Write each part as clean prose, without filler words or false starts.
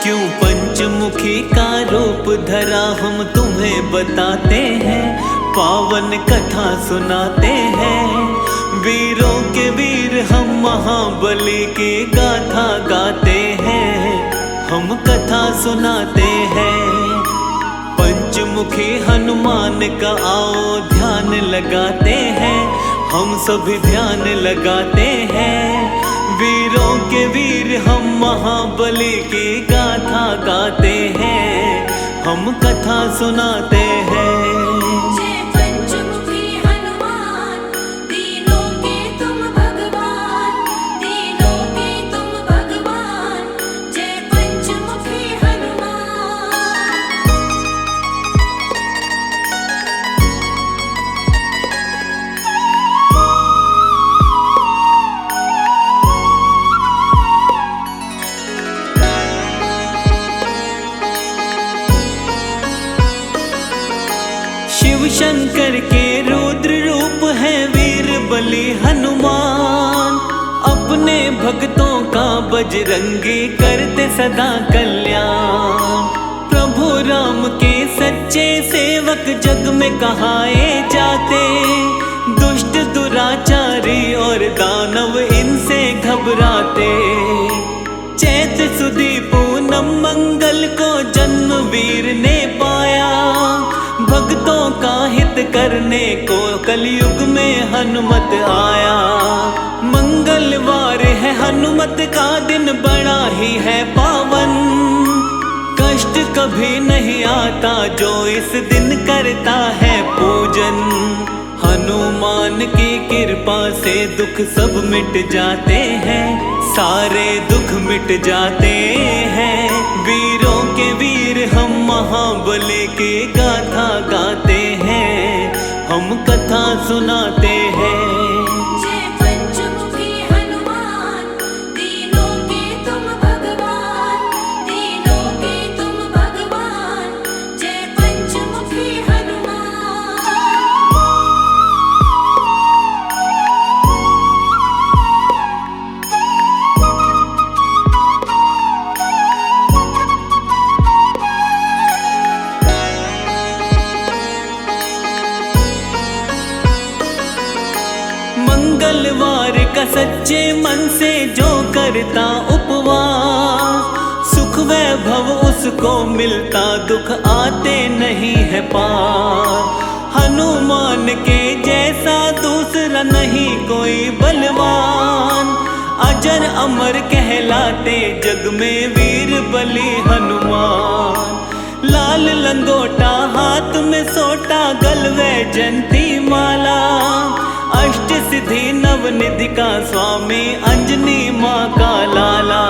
क्यों पंचमुखी का रूप धरा हम तुम्हें बताते हैं, पावन कथा सुनाते हैं। वीरों के वीर हम महाबली की गाथा गाते हैं, हम कथा सुनाते हैं। पंचमुखी हनुमान का आओ ध्यान लगाते हैं, हम सभी ध्यान लगाते हैं। वीरों के वीर हम महाबली की गाथा गाते हैं, हम कथा सुनाते हैं। जय पंचमुखी हनुमान, दीनों के तुम भगवान, दीनों के तुम भगवान। जय पंचमुखी हनुमान। शिव शंकर के रुद्र रूप है वीर बलि हनुमान, अपने भक्तों का बजरंगी करते सदा कल्याण। प्रभु राम के सच्चे सेवक जग में कहाए जाते, दुष्ट दुराचारी और दानव इनसे घबराते। चैत सुदी पूनम मंगल को जन्म वीर ने पाया, भक्तों का हित करने को कलयुग में हनुमत आया। मंगलवार है हनुमत का दिन, बड़ा ही है पावन। कष्ट कभी नहीं आता जो इस दिन करता है पूजन। हनुमान की कृपा से दुख सब मिट जाते हैं, सारे दुख मिट जाते हैं। वीरों के वीर हम महाबली की गाथा गाते हैं, हम कथा सुनाते हैं। जय पंचमुखी हनुमान, दीनों के तुम भगवान, दीनों के तुम भगवान। जय पंचमुखी हनुमान। मंगलवार का सच्चे मन से जो करता उपवास, सुख वैभव उसको मिलता, दुख आते नहीं है पार। हनुमान के जैसा दूसरा नहीं कोई बलवान, अजर अमर कहलाते जग में वीर बलि हनुमान। लाल लंगोटा हाथ में सोटा, गलवे जंती माला, अष्ट सिद्धि नवनिधि का स्वामी, अंजनी माँ का लाला।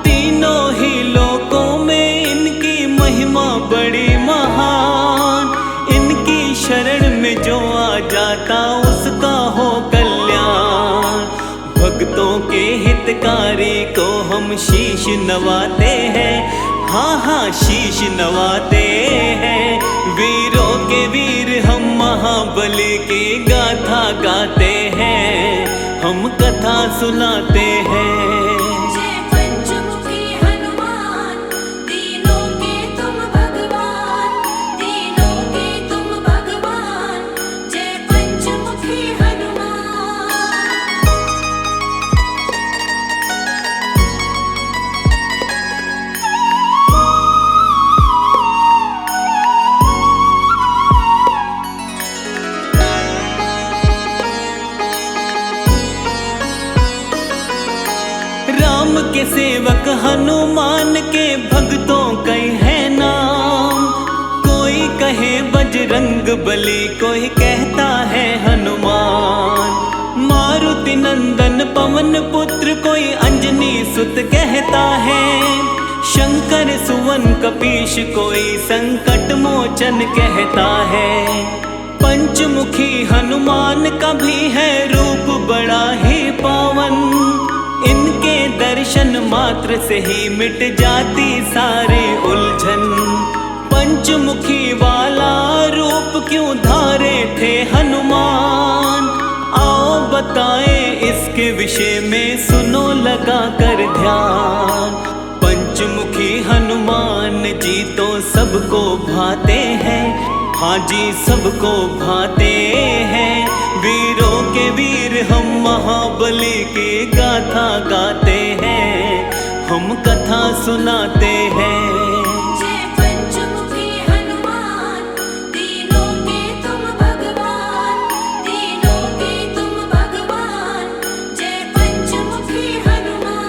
तीनों ही लोकों में इनकी महिमा बड़ी महान, इनकी शरण में जो आ जाता उसका हो कल्याण। भक्तों के हितकारी को हम शीश नवाते हैं, हाँ हाँ शीश नवाते हैं। वीरों के वीर हम महाबली की गाथा गाते हैं, हम कथा सुनाते हैं। जय पंचमुखी हनुमान, दीनों के तुम भगवान, दीनों के तुम भगवान। जय पंचमुखी हनुमान। राम के सेवक हनुमान के भक्तों कई है नाम, कोई कहे बजरंग बली, कोई कहता है हनुमान। मारुति नंदन पवन पुत्र, कोई अंजनी सुत कहता है। शंकर सुवन कपीश, कोई संकट मोचन कहता है। पंचमुखी हनुमान का भी है रूप बड़ा ही पावन, इनके दर्शन मात्र से ही मिट जाती सारी उलझन। पंचमुखी वाला रूप क्यों धारे थे हनुमान, आओ बताएं उसके विषय में सुनो लगा कर ध्यान। पंचमुखी हनुमान जी तो सबको भाते हैं, हाँ जी सबको भाते हैं। वीरों के वीर हम महाबली की गाथा गाते हैं, हम कथा सुनाते हैं। जय पंचमुखी हनुमान, तीनों के तुम भगवान, तीनों के तुम भगवान। जय पंचमुखी हनुमान।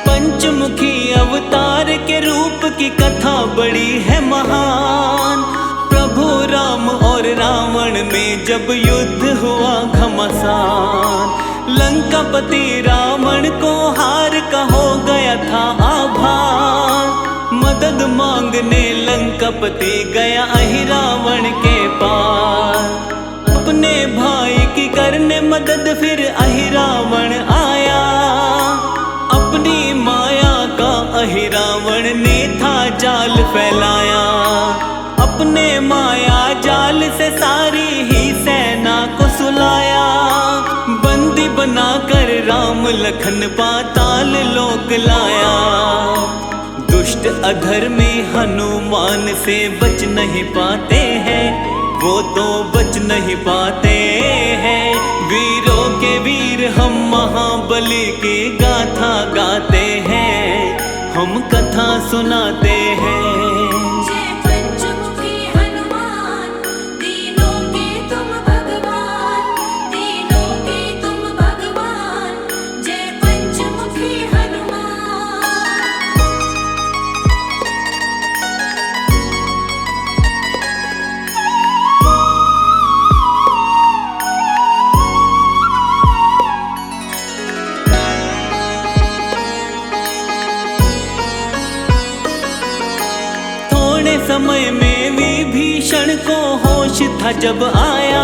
पंचमुखी अवतार के रूप की कथा बड़ी है महान। प्रभु राम और रावण में जब युद्ध हुआ घमासान, लंकापति रावण को हार का हो गया था आभार। मदद मांगने लंकापति गया अहिरावण के पास, अपने भाई की करने मदद फिर अहिरावण आया। अपनी माया का अहिरावण ने था जाल फैलाया, अपने माया जाल से सारी ही सेना को सुलाया। बंदी बनाकर राम लखन पाताल लोक लाया। दुष्ट अधर्मी हनुमान से बच नहीं पाते हैं, वो तो बच नहीं पाते हैं। वीरों के वीर हम महाबली की गाथा गाते हैं, हम कथा सुनाते हैं। जय पंचमुखी हनुमान, तीनों के तुम भगवान, तीनों के तुम भगवान। जय पंचमुखी हनुमान। थोड़े समय में विभीषण को होश था जब आया,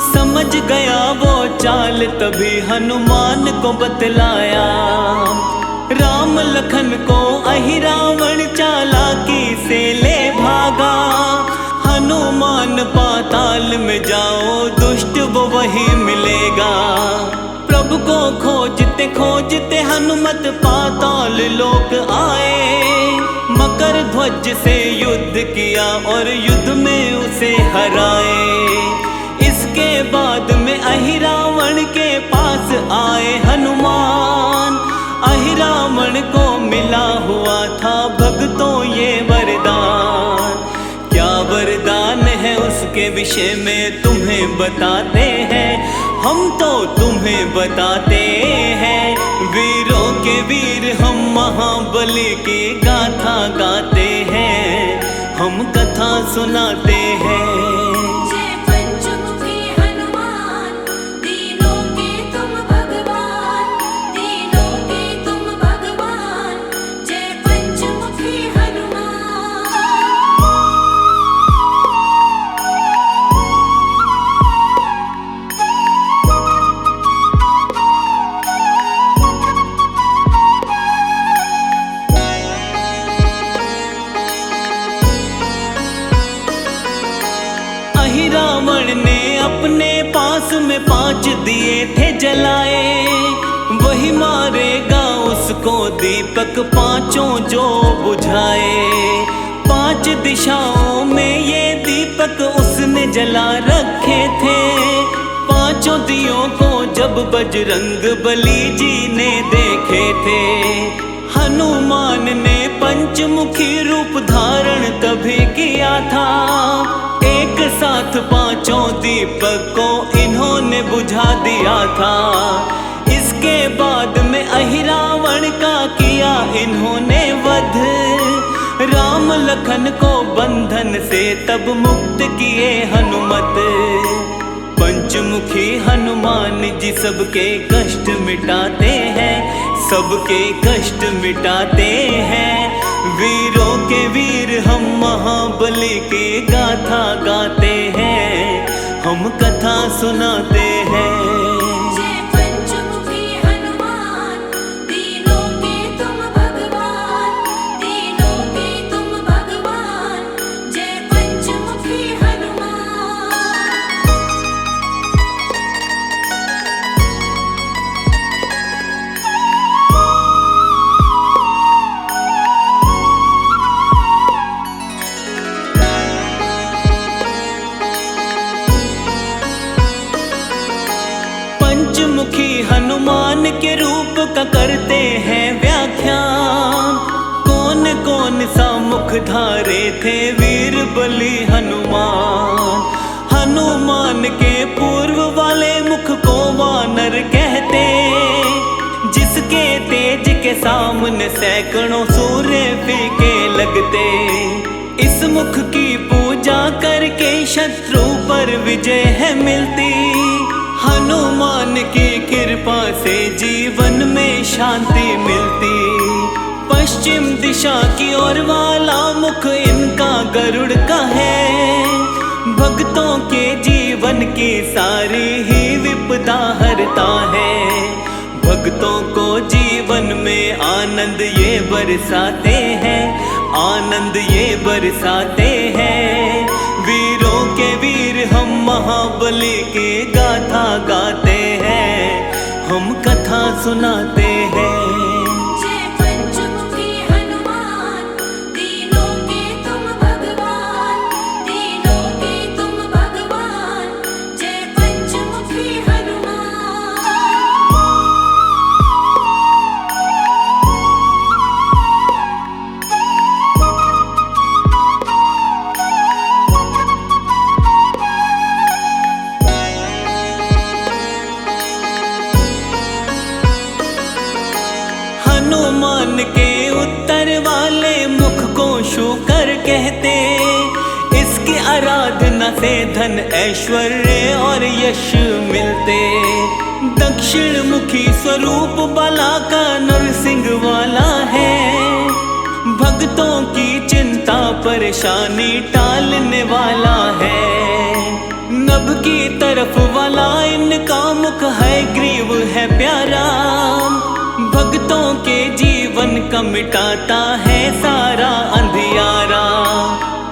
समझ गया वो चाल तभी हनुमान को बतलाया। राम लखन को अहिरावण चालाकी से ले भागा। हनुमान पाताल में जाओ दुष्ट वो वही मिलेगा। प्रभु को खोजते खोजते हनुमत पाताल लोक आए। मकर ध्वज से युद्ध किया और युद्ध में उसे हराए। इसके बाद में अहिरावण के पास आए हनुमान। अहिरावण को मिला हुआ था भक्तों ये वरदान। क्या वरदान है उसके विषय में तुम्हें बताते हैं, हम तो तुम्हें बताते हैं। वीरों के वीर हम महाबली की गाथा गाते हैं, हम कथा सुनाते हैं। जय पंचमुखी हनुमान, तीनों के तुम भगवान, तीनों के तुम भगवान। जय पंचमुखी हनुमान। अहिरावण ने अपने पास में 5 दिए थे जलाए। वही मारेगा उसको दीपक पांचों जो बुझाए। 5 दिशाओं में ये दीपक उसने जला रखे थे। पांचों दियों को जब बजरंग बली जी ने देखे थे। हनुमान ने पंचमुखी रूप धारण तभी किया था। एक साथ 5 दीपक को इन्होंने बुझा दिया था। इसके बाद में अहिरावण का किया इन्होंने वध। राम लखन को बंधन से तब मुक्त किए हनुमत। पंचमुखी हनुमान जी सबके कष्ट मिटाते हैं, सबके कष्ट मिटाते हैं। वीरों के वीर हम महाबली की गाथा गाते हैं, हम कथा सुनाते हैं। जय पंचमुखी हनुमान, दीनों के तुम भगवान, दीनों के तुम भगवान, जय पंचमुखी हनुमान। पंचमुखी हनुमान के रूप का करते हैं व्याख्यान। कौन कौन सा मुख धारे थे वीर बलि हनुमान। हनुमान के पूर्व वाले मुख को वानर कहते, जिसके तेज के सामने सैकड़ों सूर्य फीके लगते। इस मुख की पूजा करके शत्रु पर विजय है मिलती। हनुमान की कृपा से जीवन में शांति मिलती। पश्चिम दिशा की ओर वाला मुख इनका गरुड़ का है। भक्तों के जीवन की सारी ही विपदा हरता है। भक्तों को जीवन में आनंद ये बरसाते हैं, आनंद ये बरसाते हैं। वीरों के वीर हम महाबली की गाथा गाते हैं, हम कथा सुनाते हैं। जय पंचमुखी हनुमान, दीनों के तुम भगवान, दीनों के तुम भगवान, जय पंचमुखी हनुमान। हनुमान के उत्तर वाले मुख को शूकर कहते। इसकी आराधना से धन ऐश्वर्य और यश मिलते। दक्षिण मुखी स्वरूप बाला का नरसिंह वाला है। भक्तों की चिंता परेशानी टालने वाला है। नभ की तरफ वाला इनका मुख है, ग्रीव है प्यारा। भक्तों के जीवन का मिटाता है सारा अंधियारा।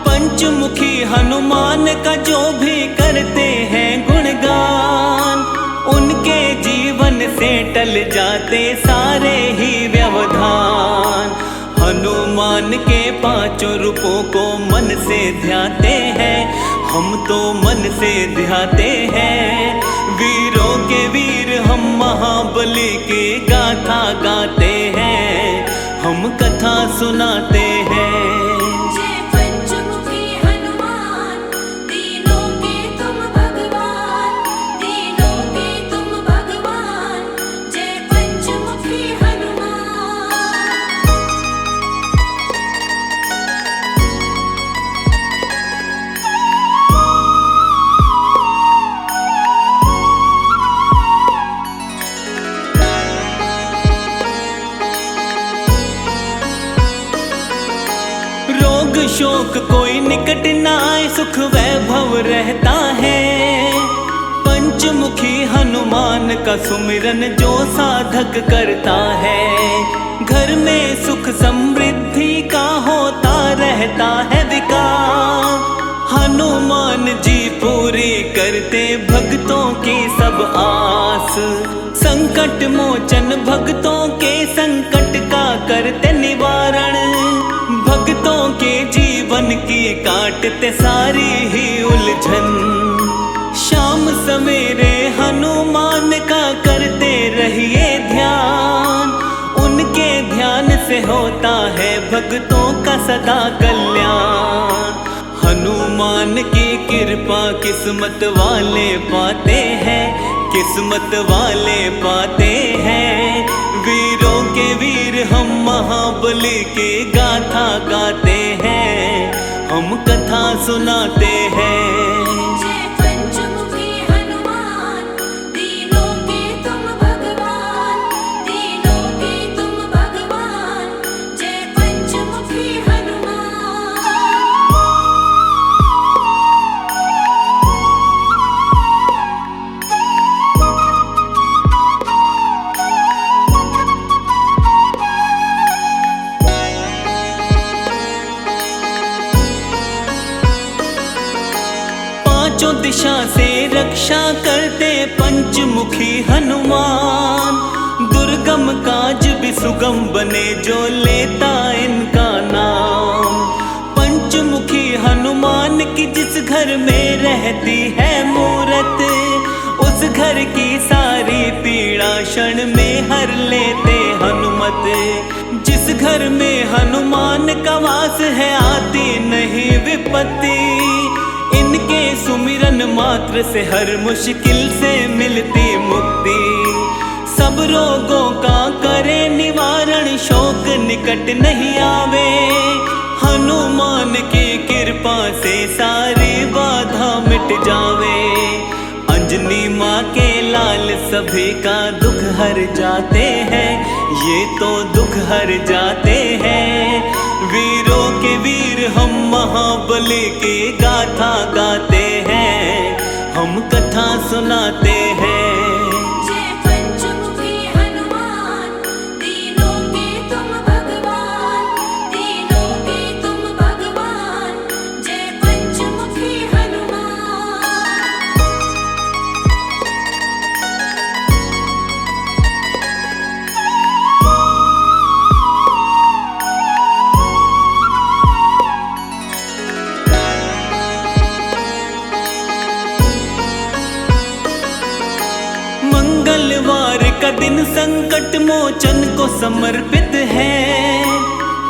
पंचमुखी हनुमान का जो भी करते हैं गुणगान, उनके जीवन से टल जाते सारे ही व्यवधान। हनुमान के पांचों रूपों को मन से ध्याते हैं, हम तो मन से ध्याते हैं। वीरों के वीर हम महाबली की गाथा गाते हैं, हम कथा सुनाते हैं। जय पंचमुखी हनुमान, दीनों के तुम भगवान, दीनों के तुम भगवान, जय पंचमुखी हनुमान। रोग शोक कोई निकट न आए, सुख वैभव रहता है। पंचमुखी हनुमान का सुमिरन जो साधक करता है, घर में सुख समृद्धि का होता रहता है विकास। हनुमान जी पूरी करते भक्तों की सब आस। संकट मोचन भक्तों के संकट का करते निवारण। भक्तों के जीवन की काटते सारी ही उलझन। शाम सवेरे हनुमान का करते रहिए ध्यान। उनके ध्यान से होता है भक्तों का सदा कल्याण। हनुमान की कृपा किस्मत वाले पाते हैं, किस्मत वाले पाते हैं। वीरों के वीर हम महाबली की गाथा गाते हैं, हम कथा सुनाते हैं। जय पंचमुखी हनुमान, दीनों के तुम भगवान, दीनों के तुम भगवान, जय पंचमुखी हनुमान। से रक्षा करते पंचमुखी हनुमान। दुर्गम काज भी सुगम बने जो लेता इनका नाम। पंचमुखी हनुमान की जिस घर में रहती है मूरत, उस घर की सारी पीड़ा क्षण में हर लेते हनुमत। जिस घर में हनुमान का वास है आती नहीं विपत्ति, इनके सुमिरन मात्र से हर मुश्किल से मिलती मुक्ति। सब रोगों का करे निवारण, शोक निकट नहीं आवे। हनुमान की कृपा से सारी बाधा मिट जावे। अंजनी माँ के लाल सभी का दुख हर जाते हैं, ये तो दुख हर जाते हैं। वीरों के वीर हम महाबली की गाथा गाते हैं, हम कथा सुनाते हैं। जय पंचमुखी हनुमान, तीनों के तुम भगवान, तीनों के तुम भगवान। जय पंचमुखी हनुमान। मंगलवार का दिन संकट मोचन को समर्पित है।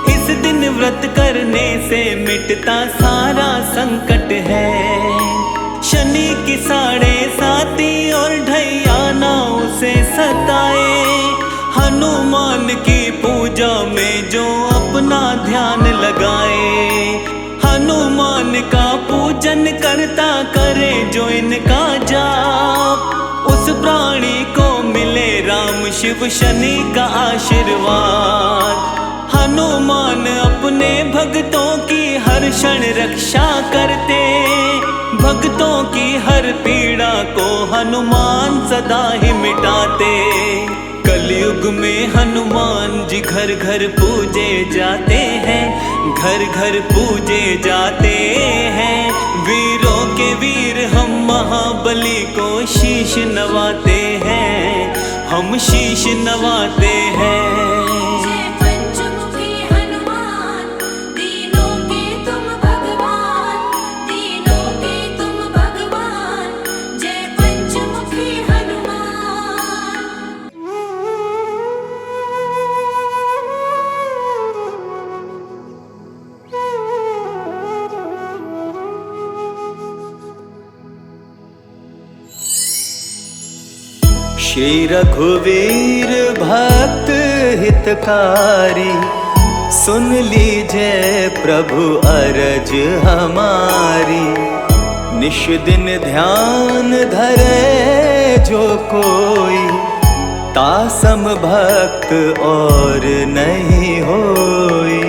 इस दिन व्रत करने से मिटता सारा संकट है। शनि की 7.5 और ढैया ना उसे सताए। हनुमान की पूजा में जो अपना ध्यान लगाए, हनुमान का पूजन करता करे जो इनका जाप, उस प्राणी को मिले राम शिव शनि का आशीर्वाद। हनुमान अपने भक्तों की हर क्षण रक्षा करते, भक्तों की हर पीड़ा को हनुमान सदा ही मिटाते। कलयुग में हनुमान जी घर घर पूजे जाते हैं, घर घर पूजे जाते हैं। वीरों के वीर हम महाबली को शीश नवाते हैं, हम शीश नवाते हैं। जय पंचमुखी हनुमान, तीनों के तुम भगवान, तीनों के तुम भगवान। जय पंचमुखी हनुमान। श्री रघुवीर भक्त हितकारी, सुन लीजिए प्रभु अरज हमारी। निश दिन ध्यान धरे जो कोई, तासम भक्त और नहीं होई।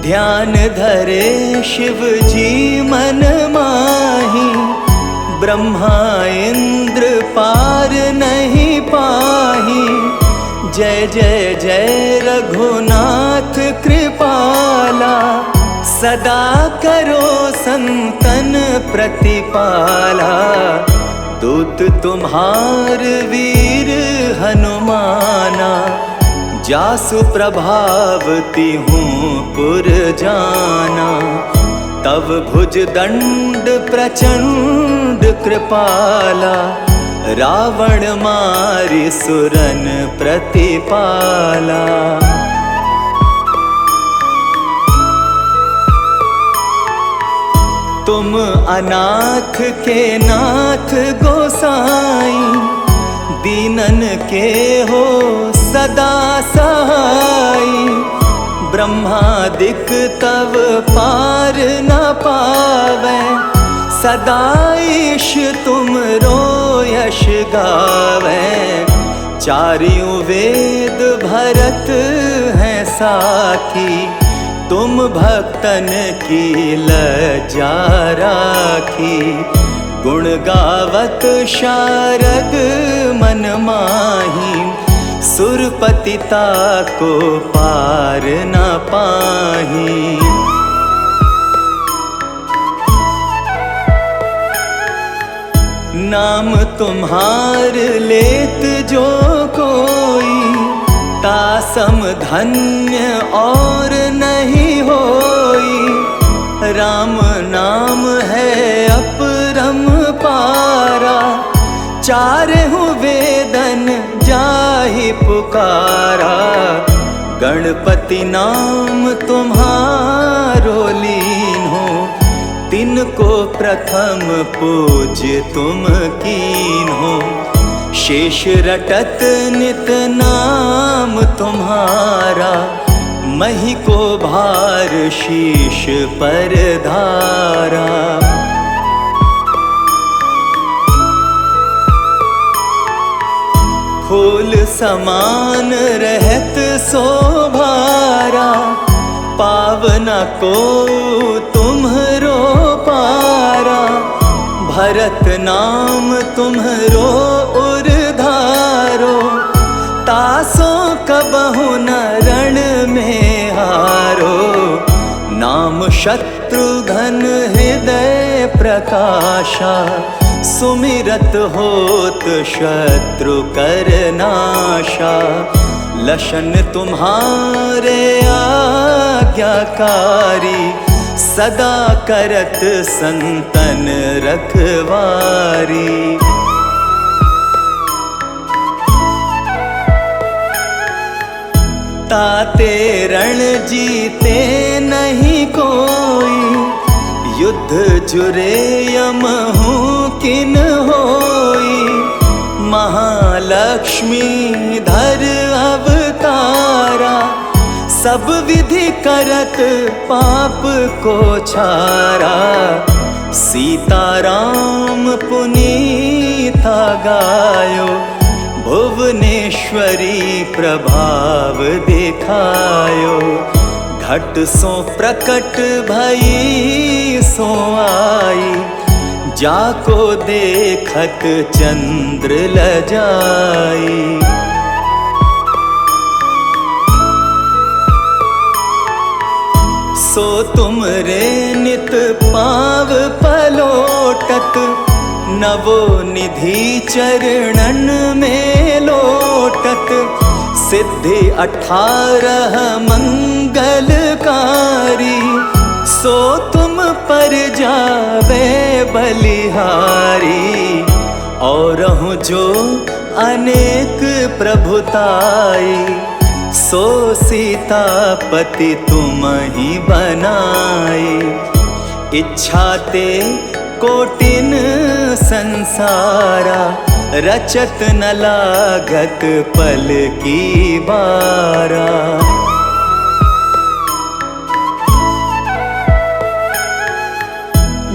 ध्यान धरे शिव जी मन माही, ब्रह्मा इंद्र पार नहीं पाही। जय जय जय रघुनाथ कृपाला, सदा करो संतन प्रतिपाला। दूत तुम्हार वीर हनुमाना, जासु प्रभावती हूँ पुर जाना। तव भुज दंड प्रचंड कृपाला, रावण मारि सुरन प्रतिपाला। तुम अनाथ के नाथ गोसाई, दीनन के हो सदा सहाई। ब्रह्मादिक तव पार न पावै, सदा ईश तुम रो यश गावै। चारियों वेद भरत हैं साखी, तुम भक्तन की लज्जा राखी। गुण गावत शारद मन माही, सुरपतिता को पार न पाही। नाम तुम्हार लेत जो कोई, तासम धन्य और नहीं होई। राम नाम है अपरम पारा, चारहु वेदन जाहि पुकारा। गणपति नाम तुम्हारो लीन हो, तिनको प्रथम पूज्य तुम कीन हो। शेष रटत नित नाम तुम्हारा, मही को भार शीश पर धारा। फूल समान रहत शोभारा, पावना को तुम्हरो पारा। भरत नाम तुम्हरो उरधारो, तासो कबहु न रण में हारो। नाम शत्रुघ्न हृदय प्रकाशा, सुमिरत होत शत्रु कर नाशा। लशन तुम्हारे आज्ञाकारी, सदा करत संतन रखवारी। ताते रण जीते नहीं कोई, युद्ध जुरे यमहु किन होई। महालक्ष्मी धर अवतारा, सब विधि करत पाप को छारा। सीताराम पुनीता गायो, भुवनेश्वरी प्रभाव दिखायो। घट सो प्रकट भई सो आई, जाको देखत चंद्र लजाई। सो तुम रे नित पाव पलोटत, नवो निधि चरणन में लोटत। सिद्धि 18 मंगलकारी, सो तुम पर जावे बलिहारी। और जो अनेक प्रभुताई, सो सीतापति तुम ही बनाई। इच्छा ते कोटिन संसारा, रचत न लागत पल की बारा।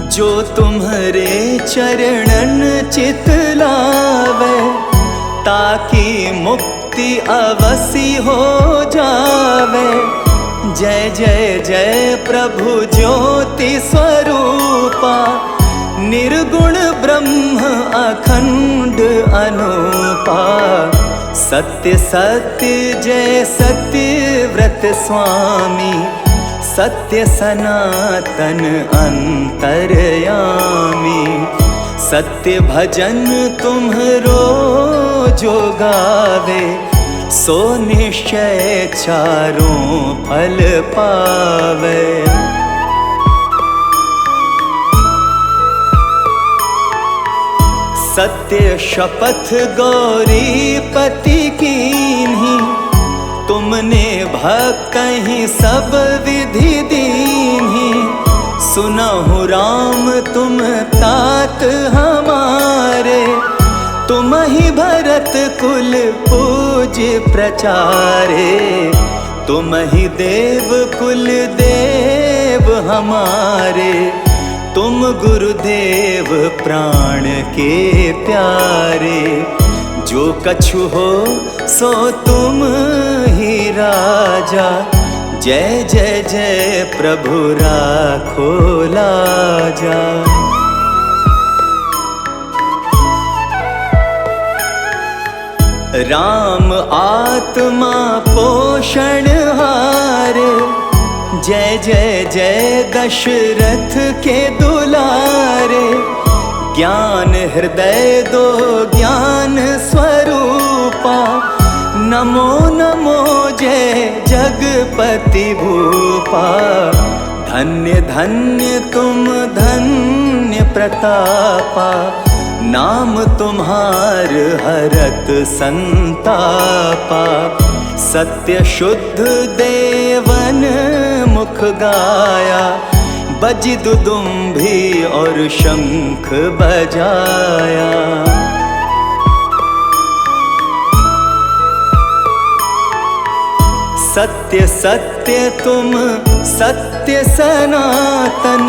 जो तुम्हारे चरणन चित लावे, ताकि मुक्ति अवसी हो जावे। जय जय जय प्रभु ज्योति स्वरूपा, निर्गुण ब्रह्म अखंड अनूपा। सत्य सत्य जय सत्य व्रत स्वामी, सत्य सनातन अंतर्यामी। सत्य भजन तुम्हरो जो गावे, सो निश्चय चारों फल पावे। सत्य शपथ गौरीपति कीन्ही, तुमने भक्तहि सब विधि दीन्ही। सुनहु राम तुम तात हमारे, तुम ही भरत कुल पूज्य प्रचारे। तुम ही देव कुल देव हमारे, तुम गुरुदेव प्राण के प्यारे। जो कछु हो सो तुम ही राजा, जय जय जय प्रभु राखो लाजा। राम आत्मा पोषणहार, जय जय जय दशरथ के दुलारे। ज्ञान हृदय दो ज्ञान स्वरूपा, नमो नमो जय जगपति भूपा। धन्य धन्य तुम धन्य प्रतापा, नाम तुम्हार हरत संतापा। सत्य शुद्ध देवन मुख गाया, बजी दुदुम्भी और शंख बजाया। सत्य सत्य तुम सत्य सनातन,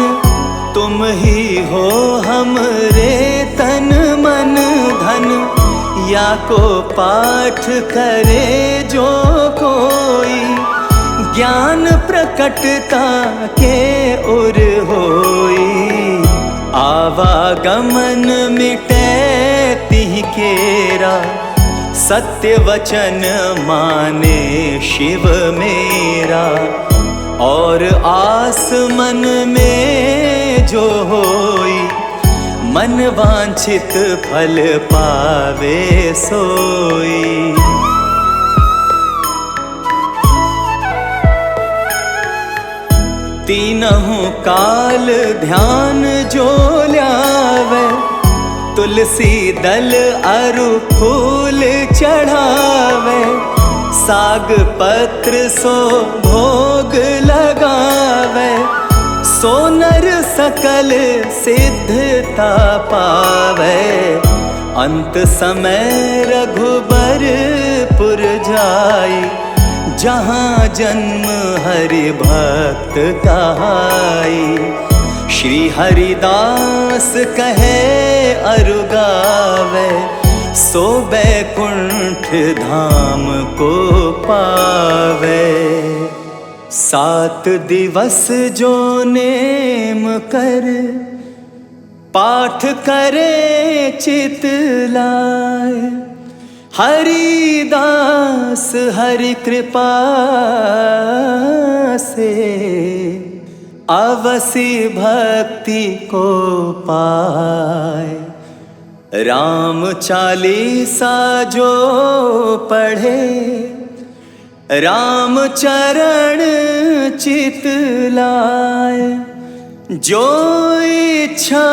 तुम ही हो हमरे तन मन धन। या को पाठ करे जो कोई, ज्ञान प्रकटता के उर होई। आवागमन मिटे तिहि केरा, सत्य वचन माने शिव मेरा। और आस मन में जो होई, मन वांछित फल पावे सोई। तीनों काल ध्यान जो ल्यावे, तुलसी दल अरु फूल चढ़ावे। साग पत्र सो भोग लगावे, सो नर सकल सिद्धता पावे। अंत समय रघुबरपुर जाई, जहाँ जन्म हरि भक्त कहाई। श्री हरिदास कहे अरु गावे, सो बैकुंठ धाम को पावे। 7 दिवस जो नेम कर, पाठ करे चित लाए। हरिदास हरि कृपा से, अवसि भक्ति को पाए। राम चालीसा जो पढ़े, राम चरण चित लाए। जो इच्छा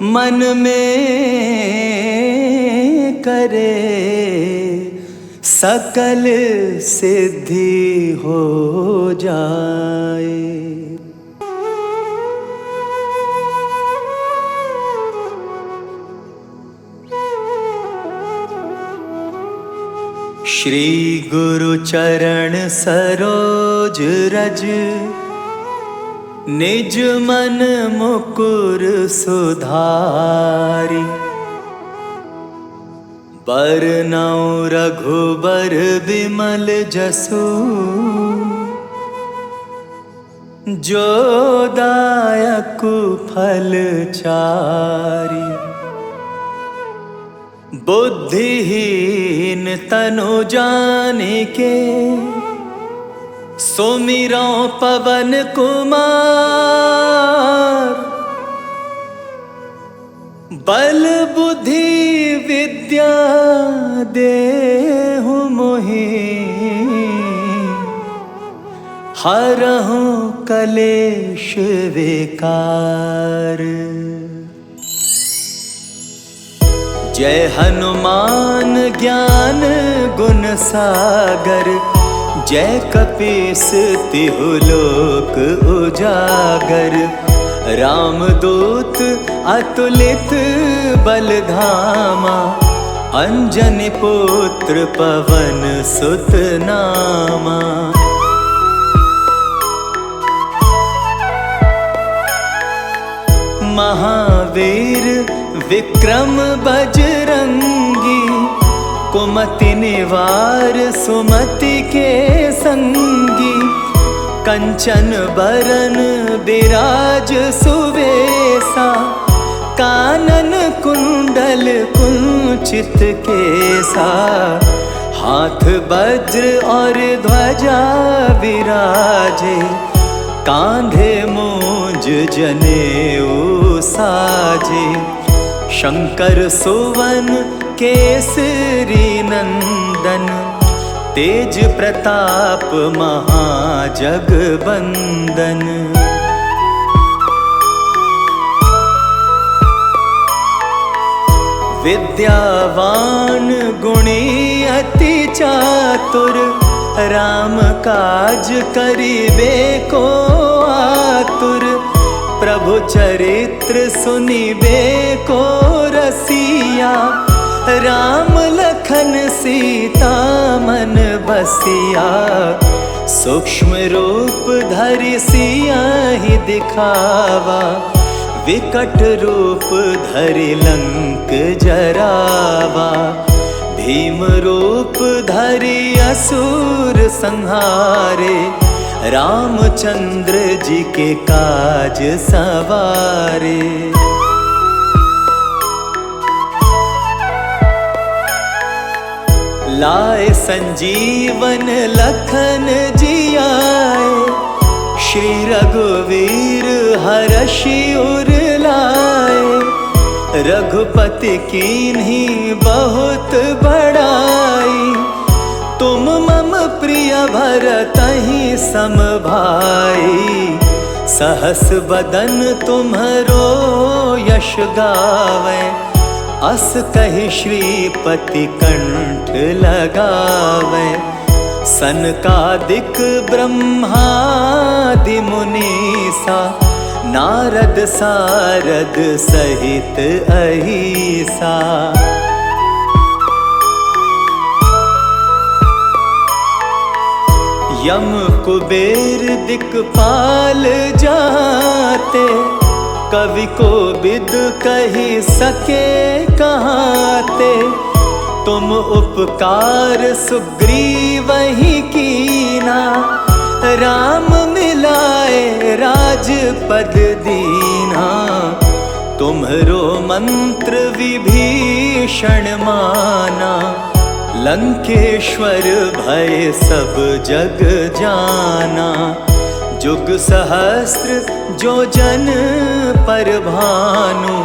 मन में करे, सकल सिद्धि हो जाए। श्री गुरु चरण सरोज रज, निज मन मुकुर सुधारी। बरनउँ रघुबर विमल जसु, जो दायक फल चारी। बुद्धिहीन तनु जानिके, सुमिरौ पवन कुमार। बल बुद्धि विद्या देहु मोहि, हरहु कलेश विकार। जय हनुमान ज्ञान गुण सागर, जय कपीस तिहु लोक उजागर। रामदूत अतुलित बल धामा, अंजनी पुत्र पवन सुत नामा। महावीर विक्रम बजरंगी, कुमति निवार सुमति के संगी। कंचन बरन बिराज सुवेसा, कानन कुंडल कुंचित केसा, हाथ वज्र और ध्वजा विराजे, कांधे मूंज जनेऊ साजे। शंकर सुवन केसरी नंदन, तेज प्रताप महाजगबंदन। विद्यावान गुणी अति चातुर, राम काज करिबे को आतुर। प्रभु चरित्र सुनिबे को रसिया, राम लखन सीता मन बसिया। सूक्ष्म रूप धरि सियाहि दिखावा, विकट रूप धरि लंक जरावा। भीम रूप धरि असुर संहारे, रामचंद्र जी के काज सवारे। लाए संजीवन लखन जियाए, श्री रघुवीर हरषि उर लाए। रघुपति कीन्ही बहुत बड़ाई, तुम मम प्रिय भरतहि सम भाई। सहस बदन तुम्हरो यश गावै, अस कहि श्रीपति कंठ लगावै। सनकादिक ब्रह्मादि मुनीसा, नारद सारद सहित अहिसा। यम कुबेर दिक्पाल जाते, कवि को बिद कही सके कहाते। तुम उपकार सुग्रीवहि कीना, राम मिलाए राजपद दीना। तुम्हरो मंत्र विभीषण माना, लंकेश्वर भय सब जग जाना। जुग सहस्त्र जो जन पर भानु,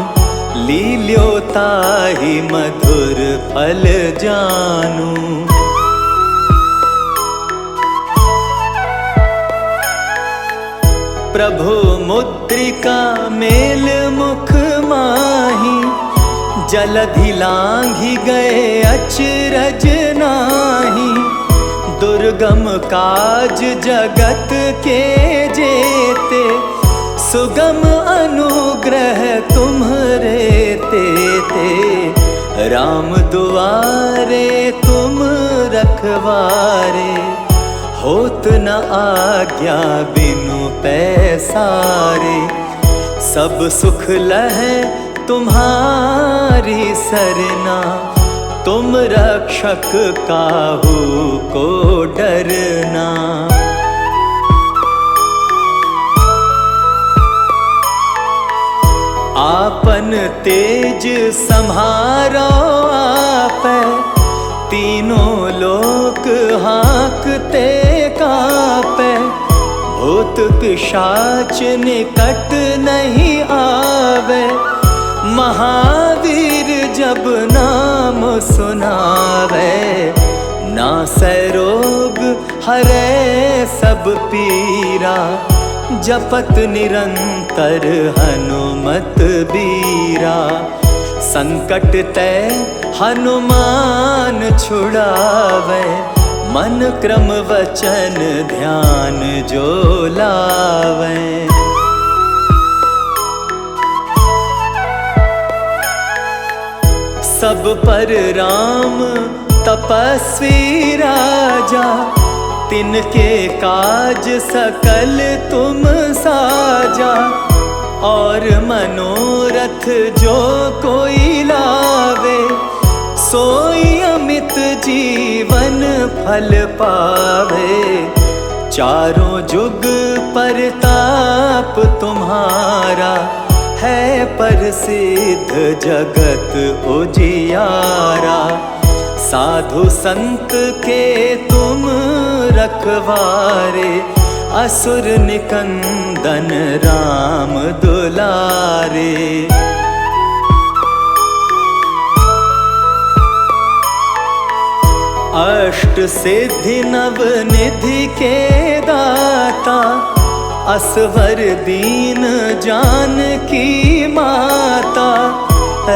लील्यो ताहि मधुर फल जानू। प्रभु मुद्रिका मेल मुख माही, जलधि लांघि गए अचरज नाही। दुर्गम काज जगत के जेते, सुगम अनुग्रह तुम्हरे तेते। राम दुआरे तुम रखवारे, होत न आज्ञा बिनु पैसारे। सब सुख लहै तुम्हारी सरना, तुम रक्षक काहू को डरना। आपन तेज सम्हारो आपै, तीनों लोक हाँकते कापै। भूत पिशाच निकट नहीं आवे, महावीर जब नाम सुनावे। नासै रोग हरै सब पीरा, जपत निरंतर हनुमत बीरा। संकट ते हनुमान छुड़ावे, मन क्रम वचन ध्यान जो लावे। सब पर राम तपस्वी राजा, तिनके काज सकल तुम साजा। और मनोरथ जो कोई लावे, सोई अमित जीवन फल पावे। चारों जुग परताप तुम्हारा, है प्रसिद्ध जगत उजियारा। साधु संत के तुम रखवारे, असुर निकंदन राम दुलारे। अष्ट सिद्धि नव निधि के दाता, असवर दीन जानकी माता।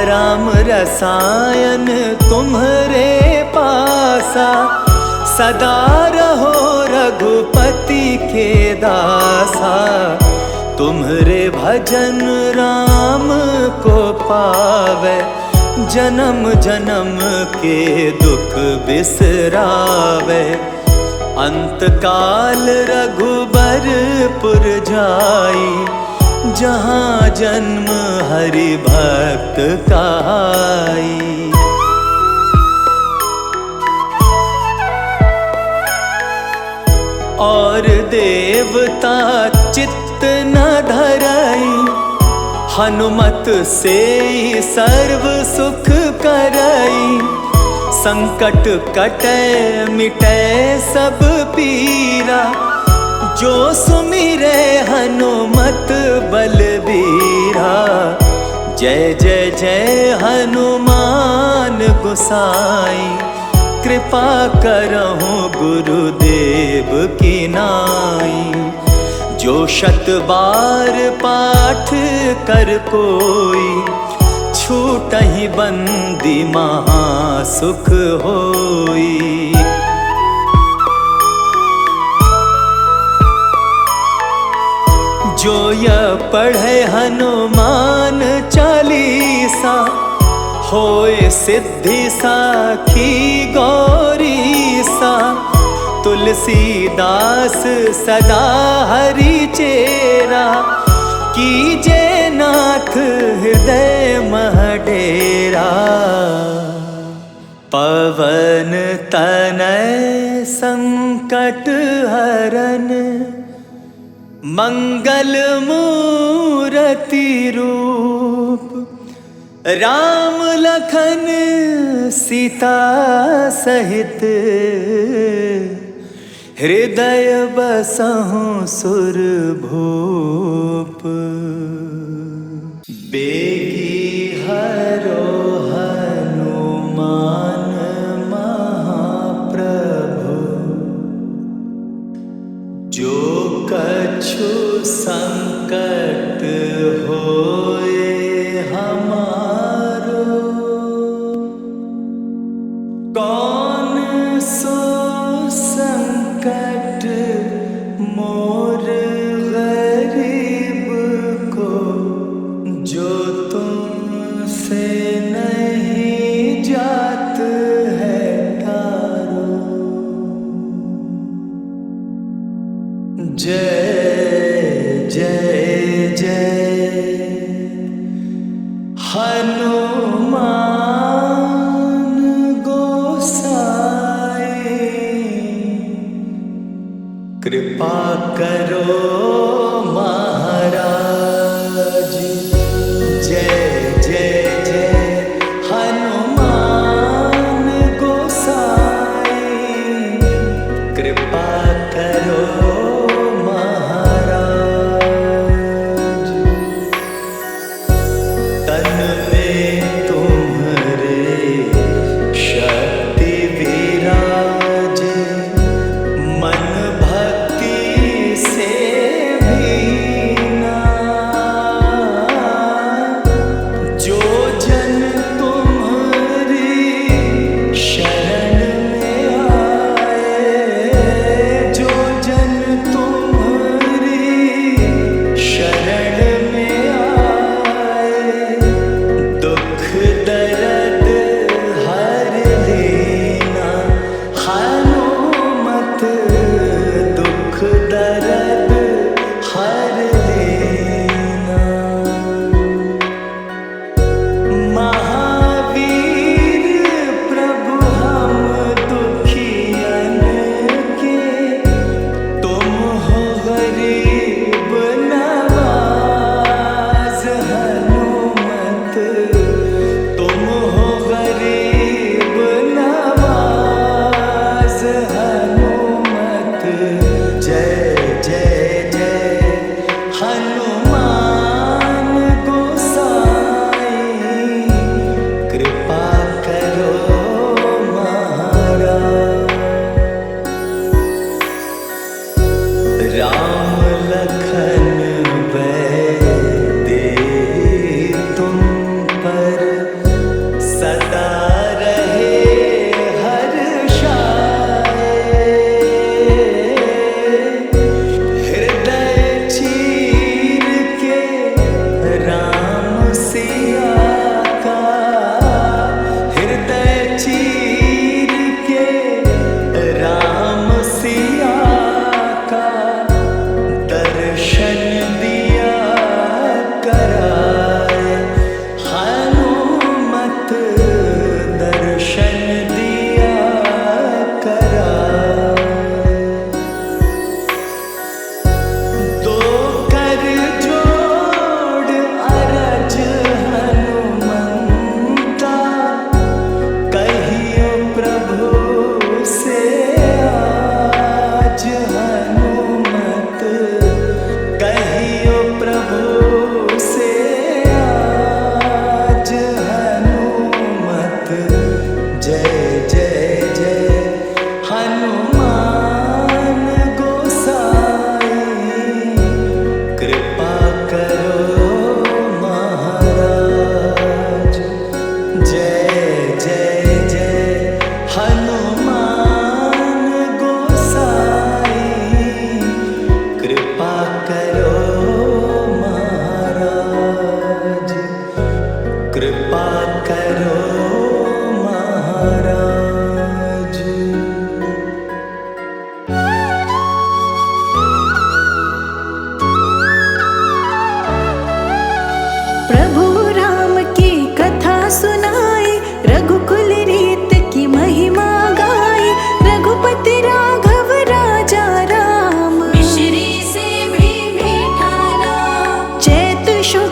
राम रसायन तुम्हरे पासा, सदा रहो रघुपति के दासा। तुम्हरे भजन राम को पावे, जन्म जन्म के दुख बिसरावे। अंत काल रघुबरपुर जाई, जहाँ जन्म हरि भक्त कहाई। और देवता चित्त न धरई, हनुमत से सर्व सुख करई। संकट कटे मिटे सब पीरा, जो सुमिरे हनुमत बलबीरा। जय जय जय हनुमान गोसाई, कृपा करहु गुरुदेव की नाई। जो शत बार पाठ कर कोई, छूटहि बंदी महा सुख होई। जो यह पढ़े हनुमान चालीसा, होए सिद्धि साखी गौरीसा। तुलसीदास सदा हरि चेरा, कीजे नाथ हृदय मह डेरा। पवन तनय संकट हरन, मंगल मूरति रूप। राम लखन सीता सहित, हृदय बसहु सुरभूप। बेगी हरो हनुमान महाप्रभु, जो कछु संकट होए हमारो। कौन सो संकट मोर गरीब को, जो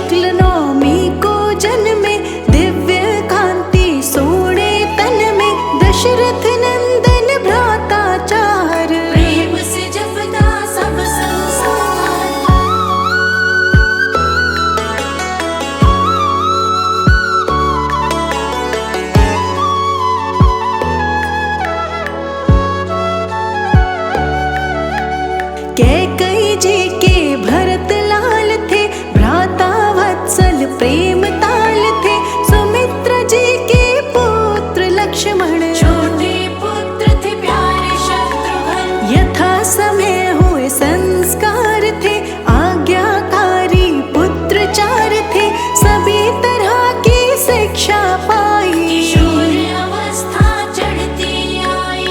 शुक्ल नवमी को जन्मे, दिव्य कांति सोने तन में, दशरथ नंदन भ्राता चार, प्रेम से जपता सब संसार। कैकेयी जी के भरत लाल थे, भ्राता वत्सल प्रेम ताल थे। सुमित्रा जी के पुत्र लक्ष्मण, छोटे पुत्र थे प्यारे शत्रुघ्न। यथा समय हुए संस्कार थे, आज्ञाकारी पुत्र चार थे। सभी तरह की शिक्षा पाई, किशोर अवस्था चढ़ती आई।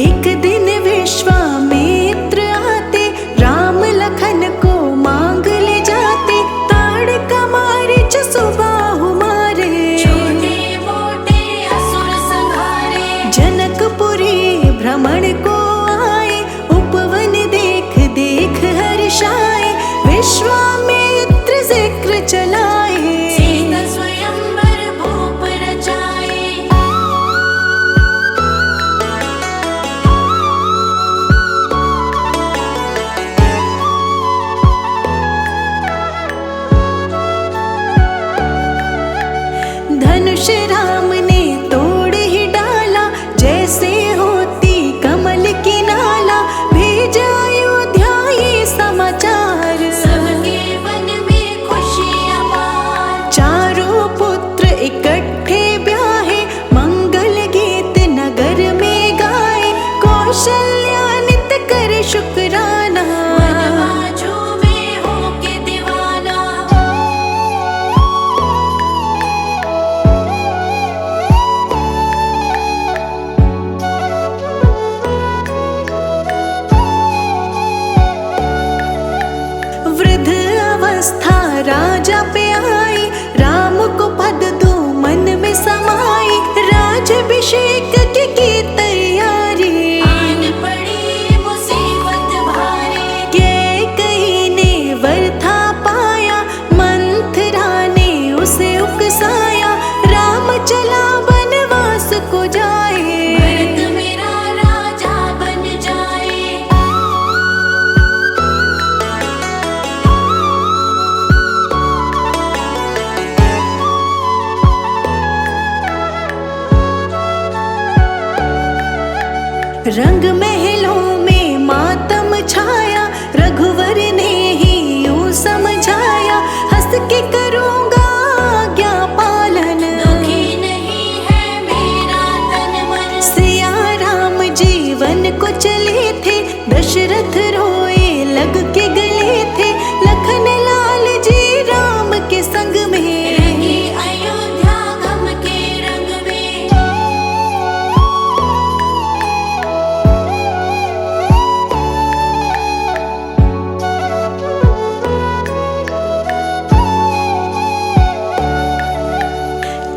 एक दिन विश्वामित्र आते, राम लखन को मांग ले जाते। ताड़का मारीच सुबाहु मारे, छोटे मोटे असुर संहारे। जनकपुरी भ्रमण को आए, उपवन देख देख हर्षाए। विश्वामित्र जिक्र चलाए, सीता स्वयंवर भूप रचाए। धनुष राम ने तोड़ ही डाला, जैसे होती कमल की नाला। भेजा अयोध्या ये समाचार, सबके मन में खुशी अपार। चारों पुत्र इकट्ठे ब्याहे, मंगल गीत नगर में गाए। कौशल्या नित करे शुक्राना, मनवाजू में होके दीवाना। वृद्ध अवस्था राजा पे आई, राम को पद दो मन में समाई। राजाभिषेक की तैयारी, आन पड़ी मुसीबत भारी। कैकेयी ने वर था पाया, मंथरा ने उसे उकसाया। राम चला वनवास को जाए, भरत मेरा राजा बन जाए। रंग महलों में मातम छाया, रघुवर ने ही यूं समझाया। हंस के करूँगा आज्ञा पालन, दुखी नहीं है मेरा तन मन। सिया राम जीवन को चले थे, दशरथ रोए लग के गले थे। लखन लाल जी राम के संग में, रंगी अयोध्या गम के रंग में।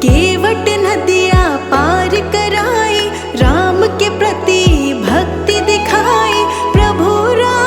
केवट नदियाँ पार कराई, राम के प्रति भक्ति दिखाई। प्रभु राम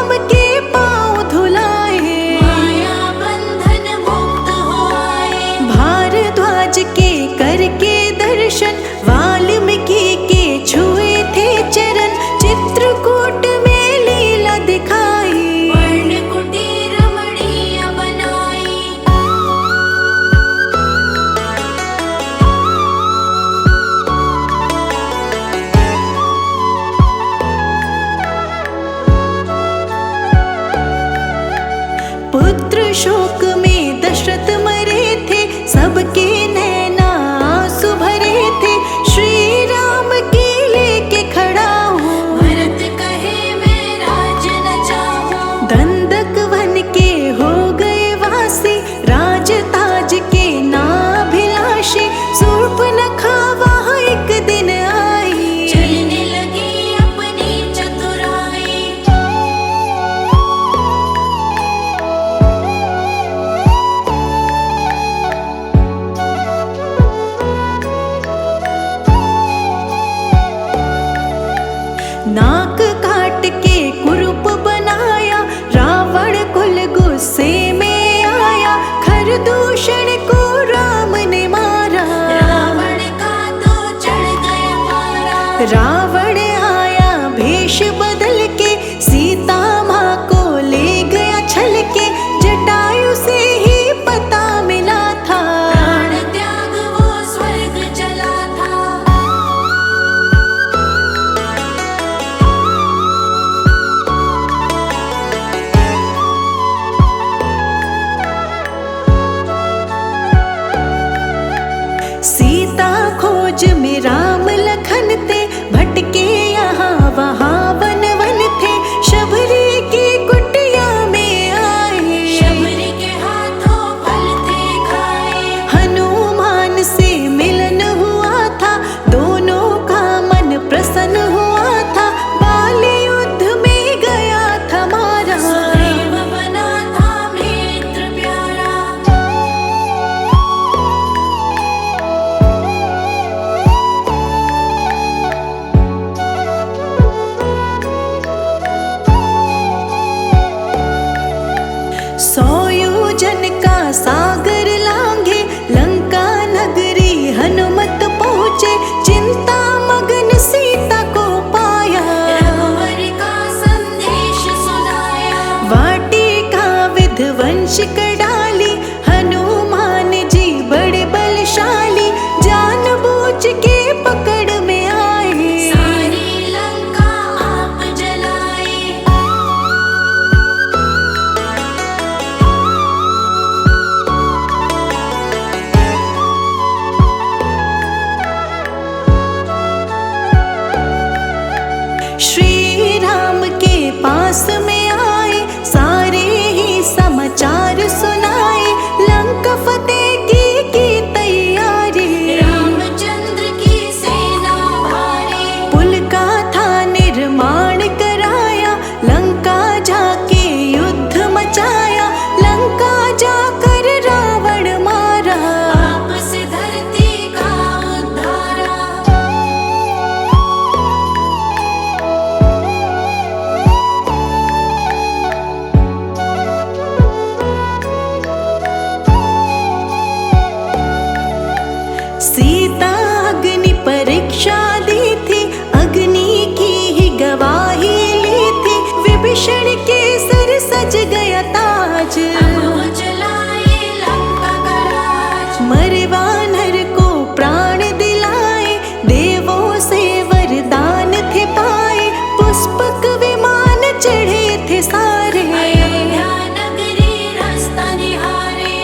रावण आया भेष बदल के, सीता माँ को ले गया छल के, जटायु से ही पता मिला था, प्राण त्याग वो स्वर्ग चला था। सीता खोज में राम लखन थे, भटके यहाँ वहाँ वन वन थे, शबरी की कुटिया में आए, शबरी के हाथों फल थे खाए, हनुमान से मिलन हुआ था, दोनों का मन प्रसन्न हुआ था, बाल युद्ध में गया था मारा, सुग्रीव बना था मित्र प्यारा। सौ योजन का सागर लांघे, लंका नगरी हनुमत पहुँचे, चिंता मगन सीता को पाया, रघुवर का संदेश सुनाया, वाटिका विध्वंस कर डाली, हनुमान जी बड़े बलशाली, जानबूझ के पकड़ में आए, सारी लंका आप जलाए। श्री राम के पास में आए, सारे ही समाचार सुनाए, लंका फतेह की तैयारी, रामचंद्र की सेना भारी, पुल का था निर्माण कराया, लंका जाके युद्ध मचाया, लंका जाकर रावण मारा, आपस धरती का उद्धारा। सीता अग्नि परीक्षा दी थी, अग्नि की ही गवाही ली थी, विभीषण के सर सज गया ताज, अब वो चलाए लंका का राज, मरे वानर को प्राण दिलाए, देवों से वरदान थे पाए, पुष्पक विमान चढ़े थे सारे, अयोध्या नगरी रास्ता निहारे।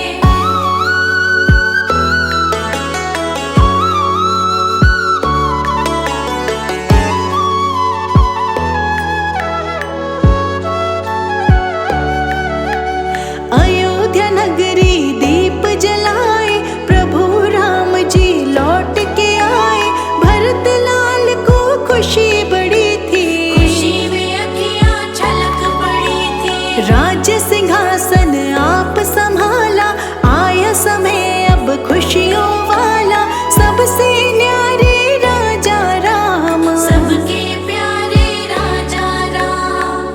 अयोध्या नगरी दीप जलाए, प्रभु राम जी लौट के आए, भरत लाल को खुशी बड़ी थी, खुशी में अखियाँ छलक पड़ी थी, राज्य सिंहासन आप संभाला, आया समय अब खुशियों वाला, सबसे न्यारे राजा राम, सबके प्यारे राजा राम।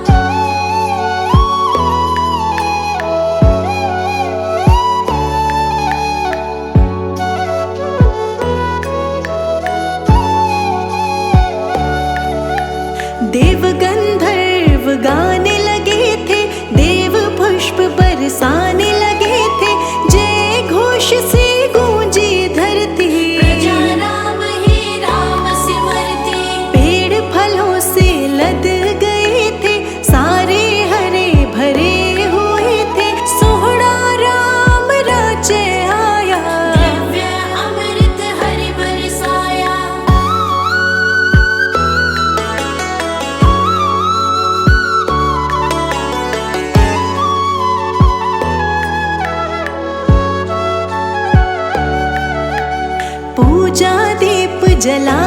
देव गंधर्व गाने लगे थे, देव पुष्प बरसाने लगे थे, जय घोष से गूंजी धरती, प्रजा राम ही राम सिमरती, पेड़ फलों से लद गए थे, सारे हरे भरे हुए थे, सोहरा राम राज्य आया, दिव्य अमृत हरि बरसाया। पूजा दीप जला